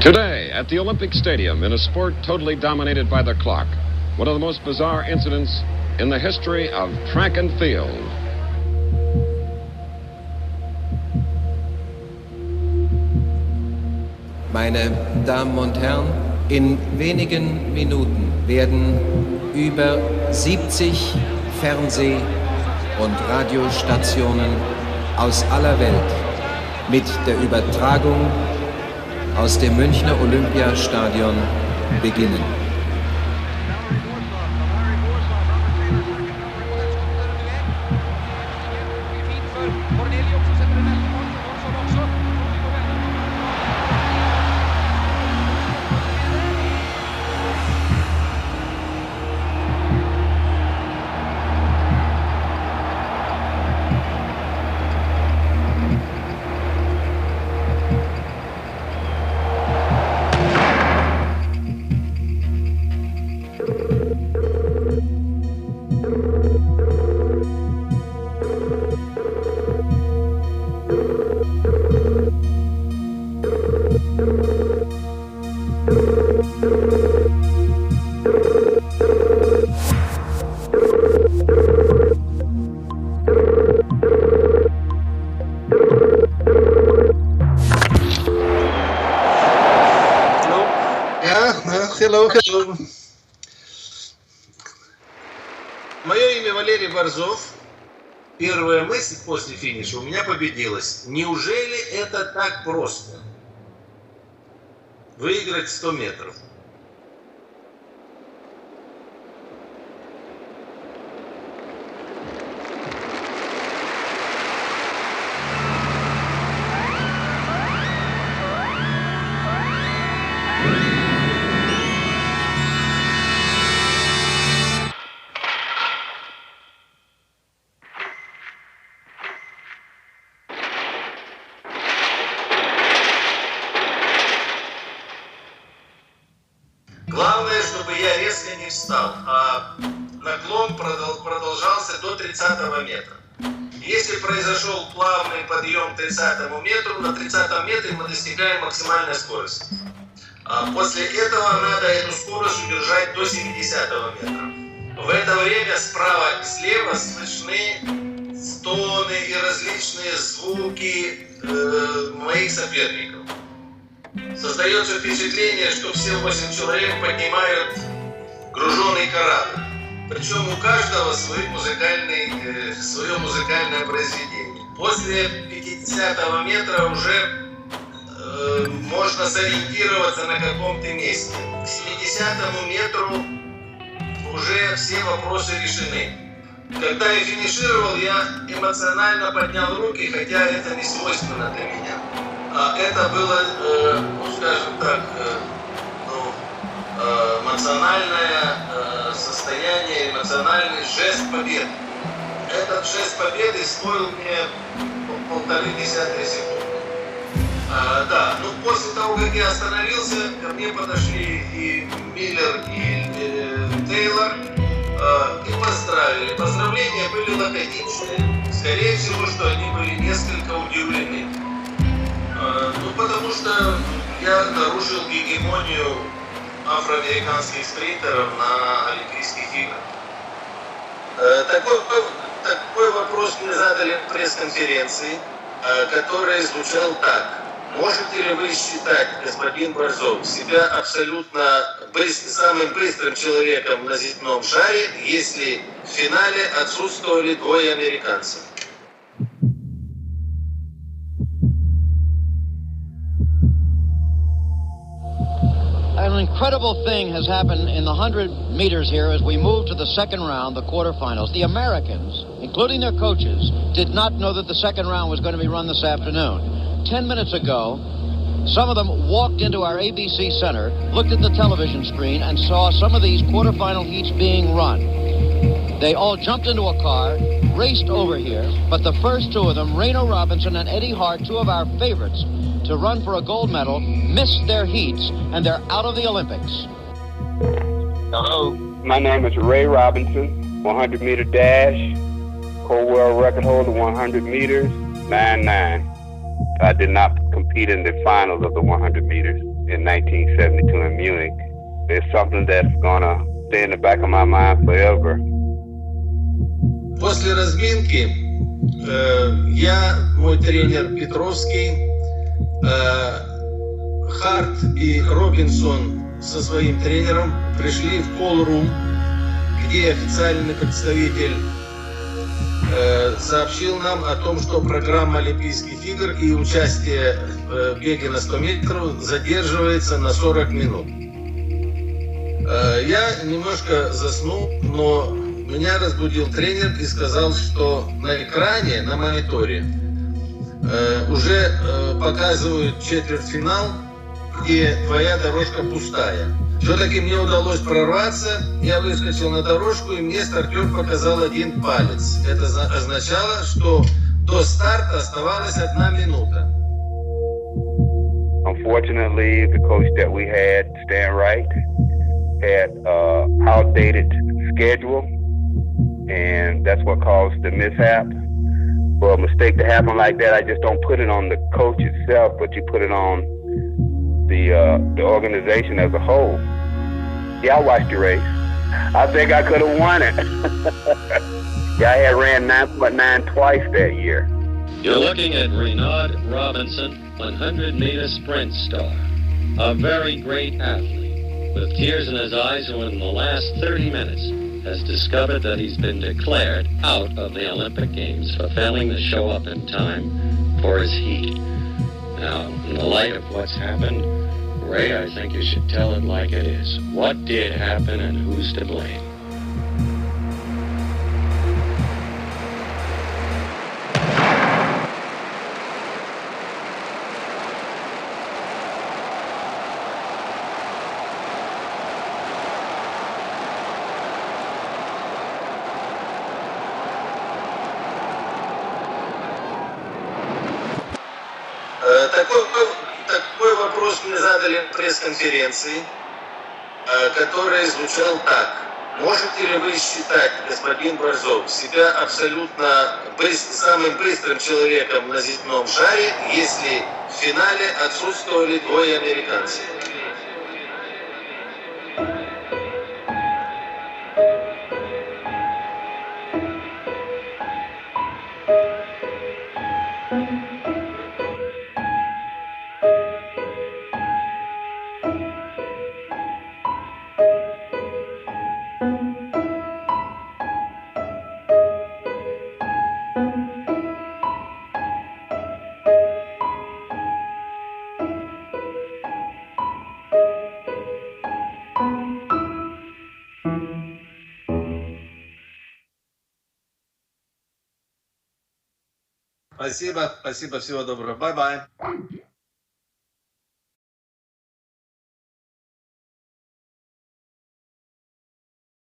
Today, at the Olympic Stadium, in a sport totally dominated by the clock, one of the most bizarre incidents in the history of track and field. Meine Damen und Herren, in wenigen Minuten werden über 70 Fernseh- und Radiostationen aus aller Welt mit der Übertragung aus dem Münchner Olympiastadion beginnen. Hello. Мое имя Валерий Борзов. Первая мысль после финиша у меня победилась. Неужели это так просто? Выиграть 100 метров. Главное, чтобы я резко не встал, а наклон продолжался до 30 метра. Если произошел плавный подъем к 30 метру, на 30 метре мы достигаем максимальной скорости. После этого надо эту скорость удержать до 70 метра. В это время справа и слева слышны стоны и различные звуки моих соперников. Создается впечатление, что все 8 человек поднимают груженый корабль. Причем у каждого свое музыкальное произведение. После 50 метра уже можно сориентироваться на каком-то месте. К 70 метру уже все вопросы решены. Когда я финишировал, я эмоционально поднял руки, хотя это не свойственно для меня. Это было, скажем так, эмоциональное состояние, эмоциональный жест победы. Этот жест победы стоил мне 1,5 секунды. После того, как я остановился, ко мне подошли и Миллер, и Тейлор, и поздравили. Поздравления были лаконичные. Скорее всего, что они были несколько удивлены. Потому что я нарушил гегемонию афроамериканских спринтеров на Олимпийских играх. Такой вопрос мне задали в пресс-конференции, который звучал так. Можете ли вы считать, господин Борзов, себя абсолютно самым быстрым человеком на земном шаре, если в финале отсутствовали двое американцев? An incredible thing has happened in the 100 meters here as we move to the second round, the quarterfinals. The Americans, including their coaches, did not know that the second round was going to be run this afternoon. 10 minutes ago, some of them walked into our ABC Center, looked at the television screen, and saw some of these quarterfinal heats being run. They all jumped into a car, raced over here, but the first two of them, Reno Robinson and Eddie Hart, two of our favorites to run for a gold medal, missed their heats, and they're out of the Olympics. Hello, my name is Ray Robinson, 100-meter dash, co-world record holder, 100 meters, 9.9. I did not compete in the finals of the 100 meters. in 1972 in Munich. It's something that's gonna stay in the back of my mind forever. После разминки я, мой тренер Петровский, Харт и Робинсон со своим тренером пришли в колл-рум, где официальный представитель сообщил нам о том, что программа Олимпийских игр и участие в беге на 100 метров задерживается на 40 минут. Я немножко заснул, но меня разбудил тренер и сказал, что на экране, на мониторе уже показывают четвертьфинал, где твоя дорожка пустая. Все-таки мне удалось прорваться, я выскочил на дорожку, и мне стартер показал 1 палец. Это означало, что до старта оставалась 1 минута. Unfortunately, the coach that we had, Stan Wright, had outdated schedule, and that's what caused the mishap. For a mistake to happen like that, I just don't put it on the coach itself, but you put it on the organization as a whole. Yeah, I watched the race. I think I could have won it. Yeah, I had ran 9.9 twice that year. You're looking at Renaud Robinson, 100-meter sprint star, a very great athlete, with tears in his eyes, who in the last 30 minutes has discovered that he's been declared out of the Olympic Games for failing to show up in time for his heat. Now, in the light of what's happened, Ray, I think you should tell it like it is. What did happen and who's to blame? Такой вопрос мне задали в пресс-конференции, который звучал так. Можете ли вы считать, господин Борзов, себя абсолютно самым быстрым человеком на земном шаре, если в финале отсутствовали 2 американцев? Спасибо, всего доброго. Bye-bye.